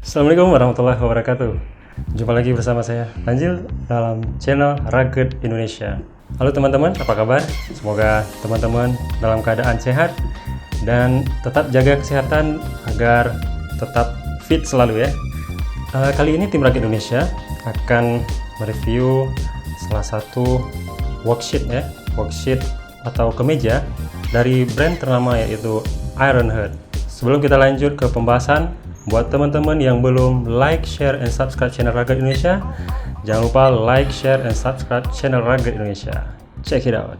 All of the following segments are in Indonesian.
Assalamualaikum warahmatullahi wabarakatuh. Jumpa lagi bersama saya Tanjil dalam channel Rugged Indonesia. Halo teman-teman, apa kabar? Semoga teman-teman dalam keadaan sehat dan tetap jaga kesehatan agar tetap fit selalu ya. Kali ini tim Rugged Indonesia akan mereview salah satu worksheet ya, worksheet atau kemeja dari brand ternama yaitu Ironheart. Sebelum kita lanjut ke pembahasan, buat teman-teman yang belum like, share, and subscribe channel Rugged Indonesia, jangan lupa like, share, and subscribe channel Rugged Indonesia. Check it out.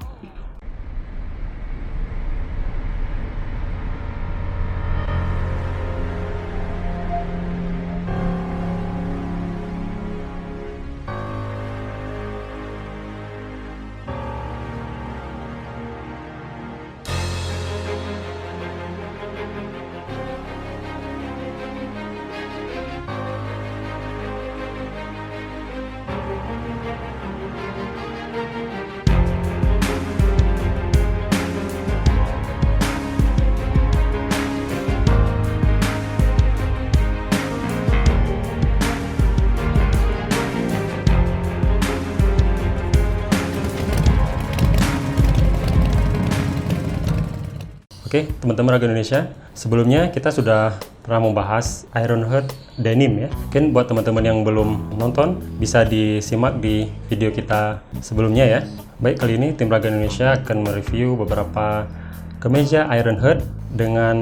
Oke, teman-teman Rugged Indonesia, sebelumnya kita sudah pernah membahas Ironheart Denim ya. Mungkin buat teman-teman yang belum nonton, bisa disimak di video kita sebelumnya ya. Baik, kali ini tim Rugged Indonesia akan mereview beberapa kemeja Ironheart dengan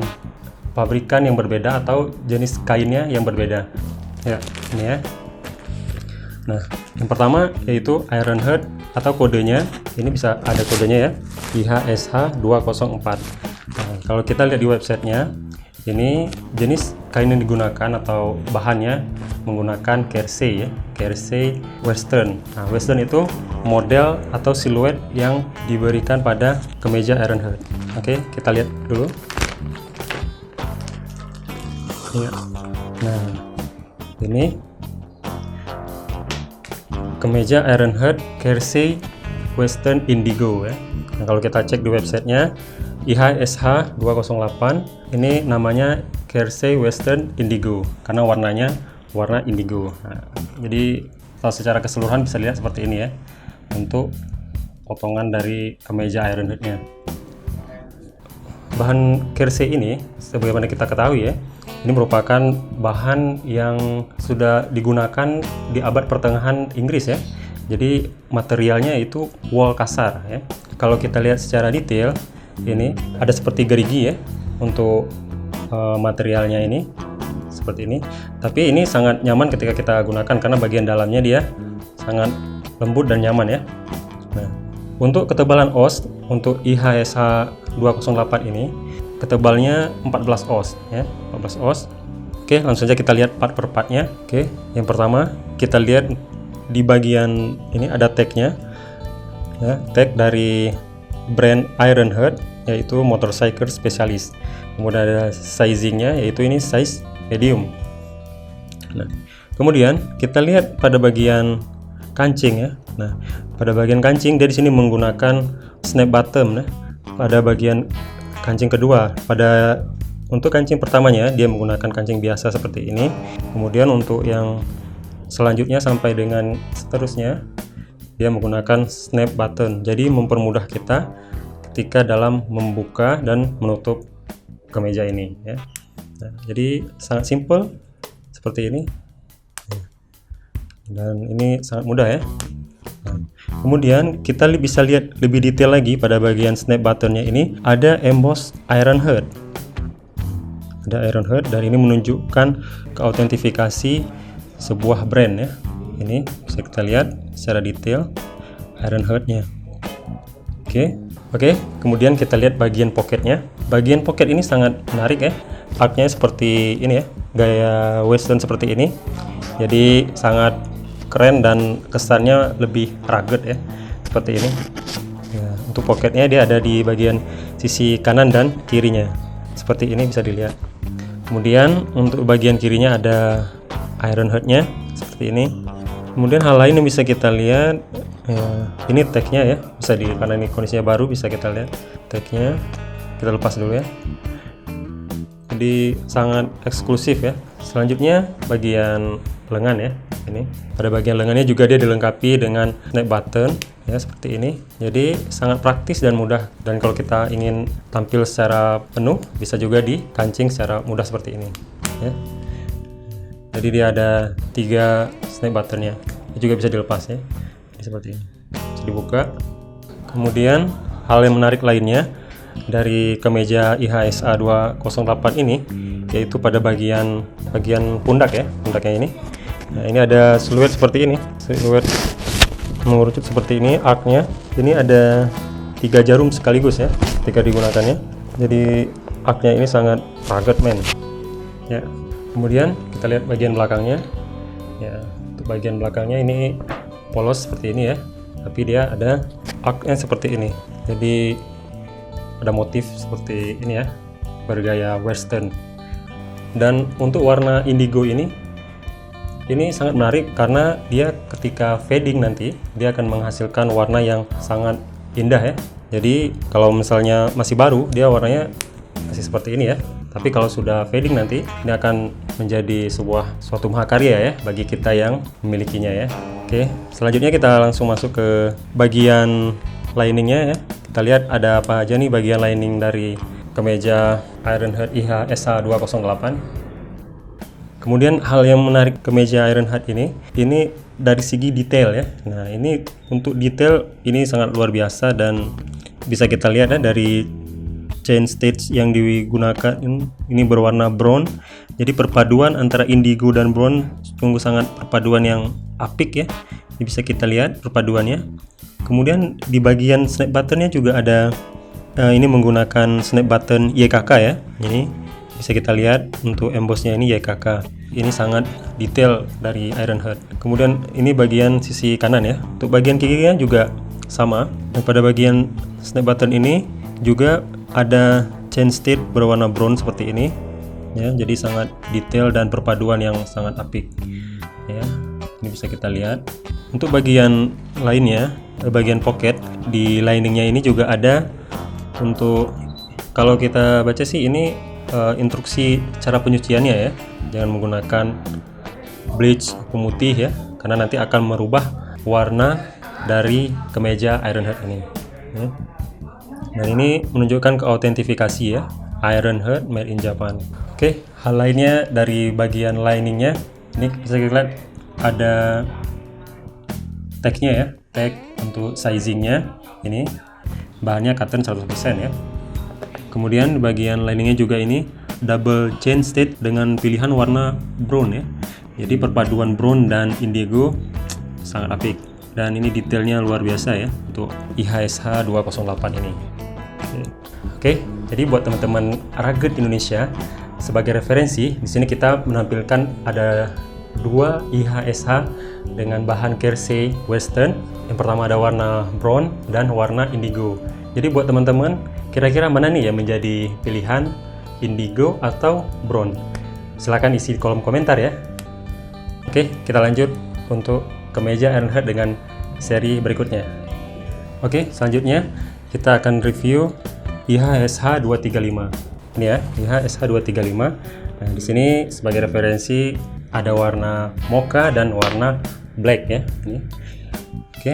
pabrikan yang berbeda atau jenis kainnya yang berbeda. Ya, ini ya. Nah, yang pertama yaitu Ironheart atau kodenya, ini bisa ada kodenya ya, IHSH 204. Nah, kalau kita lihat di websitenya, ini jenis kain yang digunakan atau bahannya menggunakan kersey ya, kersey western. Nah, western itu model atau siluet yang diberikan pada kemeja Ironheart. Oke, kita lihat dulu. Ya. Nah, ini kemeja Ironheart kersey western indigo ya. Nah, kalau kita cek di websitenya, IHSH 208, ini namanya kersey western indigo karena warnanya warna indigo. Nah, jadi kalau secara keseluruhan bisa lihat seperti ini ya untuk potongan dari kemeja Ironheart-nya. Bahan kersey ini sebagaimana kita ketahui ya, ini merupakan bahan yang sudah digunakan di abad pertengahan Inggris ya. Jadi materialnya itu wool kasar ya. Kalau kita lihat secara detail, ini ada seperti gerigi ya untuk materialnya ini seperti ini. Tapi ini sangat nyaman ketika kita gunakan karena bagian dalamnya dia sangat lembut dan nyaman ya. Nah, untuk ketebalan os untuk IHSH 208 ini ketebalnya 14 oz ya, 14 oz. Oke, langsung saja kita lihat part per partnya. Oke, yang pertama kita lihat di bagian ini ada tagnya ya, tag dari brand Ironheart yaitu motorcycle specialist. Kemudian ada sizingnya yaitu ini size medium. Nah, kemudian kita lihat pada bagian kancing ya. Nah, pada bagian kancing dia di sini menggunakan snap bottom. Nah, pada bagian kancing kedua, untuk kancing pertamanya dia menggunakan kancing biasa seperti ini. Kemudian untuk yang selanjutnya sampai dengan seterusnya dia menggunakan snap button, jadi mempermudah kita ketika dalam membuka dan menutup kemeja ini ya. Nah, jadi sangat simple seperti ini dan ini sangat mudah ya. Nah, kemudian kita bisa lihat lebih detail lagi pada bagian snap buttonnya ini ada emboss Ironheart. Ada Ironheart dan ini menunjukkan keautentifikasi sebuah brand ya. Ini bisa kita lihat secara detail Ironheart-nya. Oke, kemudian kita lihat bagian pocketnya. Bagian pocket ini sangat menarik ya. Artnya seperti ini ya, gaya western seperti ini. Jadi sangat keren dan kesannya lebih rugged ya, seperti ini. Ya, untuk pocketnya dia ada di bagian sisi kanan dan kirinya. Seperti ini bisa dilihat. Kemudian untuk bagian kirinya ada Ironheart-nya seperti ini. Kemudian hal lain yang bisa kita lihat ya, ini tagnya ya, bisa karena ini kondisinya baru bisa kita lihat tagnya. Kita lepas dulu ya. Jadi sangat eksklusif ya Selanjutnya bagian lengan ya. Ini pada bagian lengannya juga dia dilengkapi dengan snap button ya, seperti ini. Jadi sangat praktis dan mudah, dan kalau kita ingin tampil secara penuh bisa juga dikancing secara mudah seperti ini ya. Jadi dia ada 3 snap buttonnya, juga bisa dilepas ya. Ini seperti ini, bisa dibuka. Kemudian hal yang menarik lainnya dari kemeja IHSA 208 ini yaitu pada bagian pundak ya, pundaknya ini. Nah, ini ada siluet seperti ini, siluet mengerucut seperti ini, arcnya. Ini ada 3 jarum sekaligus ya ketika digunakannya. Jadi arcnya ini sangat rugged man ya. Kemudian kita lihat bagian belakangnya ya. Untuk bagian belakangnya ini polos seperti ini ya, tapi dia ada arcnya seperti ini. Jadi ada motif seperti ini ya, bergaya western. Dan untuk warna indigo ini sangat menarik karena dia ketika fading nanti dia akan menghasilkan warna yang sangat indah ya. Jadi kalau misalnya masih baru dia warnanya masih seperti ini ya, tapi kalau sudah fading nanti ini akan menjadi suatu mahakarya ya bagi kita yang memilikinya ya. Oke, selanjutnya kita langsung masuk ke bagian liningnya ya. Kita lihat ada apa aja nih bagian lining dari kemeja Ironheart IHSA 208. Kemudian hal yang menarik kemeja Ironheart ini dari segi detail ya. Nah, ini untuk detail ini sangat luar biasa, dan bisa kita lihat ya dari chain stitch yang digunakan ini berwarna brown. Jadi perpaduan antara indigo dan brown sungguh sangat perpaduan yang apik ya. Ini bisa kita lihat perpaduannya. Kemudian di bagian snap buttonnya juga ada ini menggunakan snap button YKK ya. Ini bisa kita lihat untuk embossnya ini YKK. Ini sangat detail dari Ironheart. Kemudian ini bagian sisi kanan ya. Untuk bagian kirinya juga sama. Dan pada bagian snap button ini juga ada chain stitch berwarna brown seperti ini ya. Jadi sangat detail dan perpaduan yang sangat apik ya. Ini bisa kita lihat. Untuk bagian lainnya, bagian pocket di liningnya ini juga ada. Untuk kalau kita baca sih ini instruksi cara penyuciannya ya. Jangan menggunakan bleach pemutih ya, karena nanti akan merubah warna dari kemeja Ironheart ini ya. Dan ini menunjukkan keautentifikasi ya, Ironheart made in Japan. Oke, hal lainnya dari bagian liningnya ini bisa kita lihat ada tagnya ya, tag untuk sizingnya. Ini bahannya cotton 100% ya. Kemudian di bagian liningnya juga ini double chain stitch dengan pilihan warna brown ya. Jadi perpaduan brown dan indigo sangat apik, dan ini detailnya luar biasa ya untuk IHSH 208 ini. Oke, jadi buat teman-teman rugged Indonesia, sebagai referensi di sini kita menampilkan ada 2 IHSH dengan bahan kersey western. Yang pertama ada warna brown dan warna indigo. Jadi buat teman-teman, kira-kira mana nih yang menjadi pilihan, indigo atau brown? Silahkan isi di kolom komentar ya. Oke, kita lanjut untuk kemeja Ironheart dengan seri berikutnya. Oke, selanjutnya kita akan review IHSH 235. Ini ya, IHSH 235. Nah, di sini sebagai referensi ada warna mocha dan warna black ya. Ini. Oke.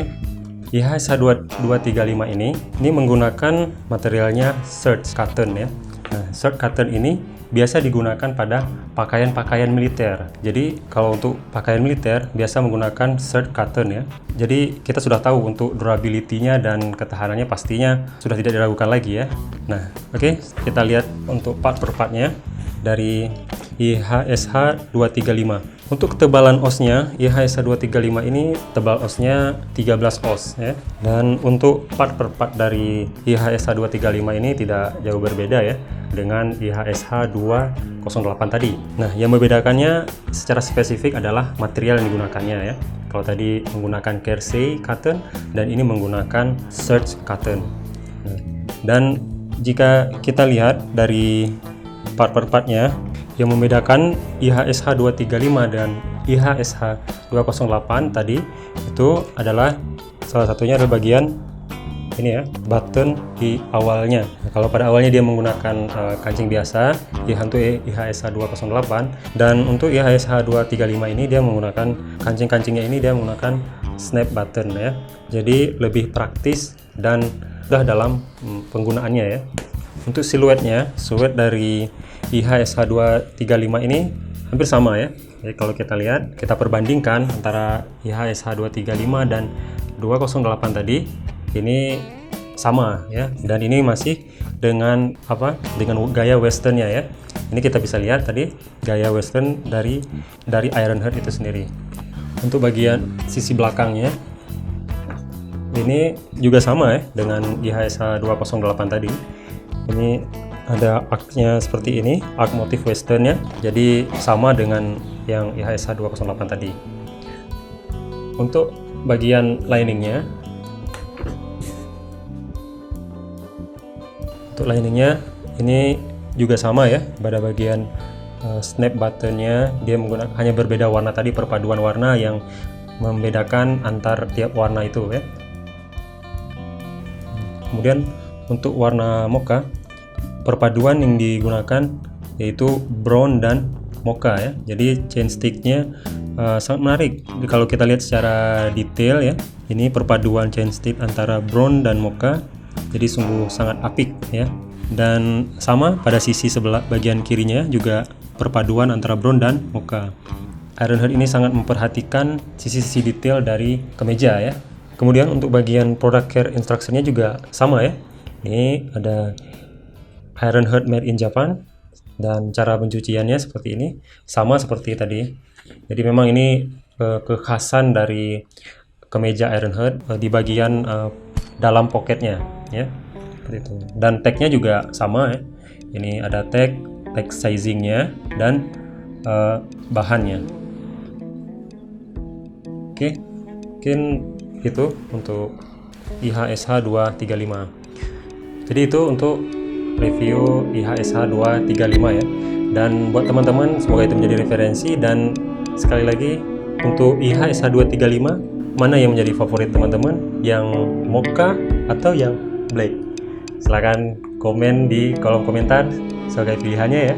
IHSH 235 ini menggunakan materialnya serge cotton ya. Nah, serge cotton ini biasa digunakan pada pakaian-pakaian militer. Jadi kalau untuk pakaian militer biasa menggunakan serge cotton ya. Jadi kita sudah tahu untuk durability-nya dan ketahanannya pastinya sudah tidak diragukan lagi ya. Nah, oke, kita lihat untuk part per partnya dari IHSH 235. Untuk ketebalan osnya, IHSH 235 ini tebal osnya 13 os ya. Dan untuk part per part dari IHSH 235 ini tidak jauh berbeda ya dengan IHSH 208 tadi. Nah, yang membedakannya secara spesifik adalah material yang digunakannya ya. Kalau tadi menggunakan kersey cotton dan ini menggunakan serge cotton. Dan jika kita lihat dari part per partnya, yang membedakan IHSH 235 dan IHSH 208 tadi itu adalah salah satunya adalah bagian ini ya, button di awalnya. Nah, kalau pada awalnya dia menggunakan kancing biasa untuk IHSH 208, dan untuk IHSH 235 ini dia menggunakan kancing-kancingnya ini dia menggunakan snap button ya. Jadi lebih praktis dan mudah dalam penggunaannya ya. Untuk siluet dari IHSH 235 ini hampir sama ya. Jadi kalau kita lihat, kita perbandingkan antara IHSH 235 dan 208 tadi, ini sama ya, dan ini masih dengan dengan gaya westernnya ya. Ini kita bisa lihat tadi gaya western dari Ironheart itu sendiri. Untuk bagian sisi belakangnya ini juga sama ya dengan IHSH 208 tadi. Ini ada arknya seperti ini, ark motif westernnya, jadi sama dengan yang IHSH 208 tadi. Untuk bagian liningnya, ini juga sama ya, pada bagian snap buttonnya dia menggunakan, hanya berbeda warna tadi, perpaduan warna yang membedakan antar tiap warna itu ya. Kemudian untuk warna mocha, perpaduan yang digunakan yaitu brown dan mocha ya. Jadi chain sticknya sangat menarik. Kalau kita lihat secara detail ya, ini perpaduan chain stick antara brown dan mocha, jadi sungguh sangat apik ya. Dan sama pada sisi sebelah bagian kirinya juga perpaduan antara brown dan mocha. Ironheart ini sangat memperhatikan sisi-sisi detail dari kemeja ya. Kemudian untuk bagian product care instruction-nya juga sama ya. Ini ada Ironheart made in Japan, dan cara pencuciannya seperti ini, sama seperti tadi. Jadi memang ini kekhasan dari kemeja Ironheart di bagian dalam pocketnya ya, seperti itu. Dan tagnya juga sama ya. Ini ada tag sizingnya dan bahannya. Oke, mungkin itu untuk IHSH 235. Jadi itu untuk review IHSH 235 ya. Dan buat teman-teman, semoga itu menjadi referensi. Dan sekali lagi, untuk IHSH 235, mana yang menjadi favorit teman-teman? Yang mocha atau yang black? Silahkan komen di kolom komentar sebagai pilihannya ya.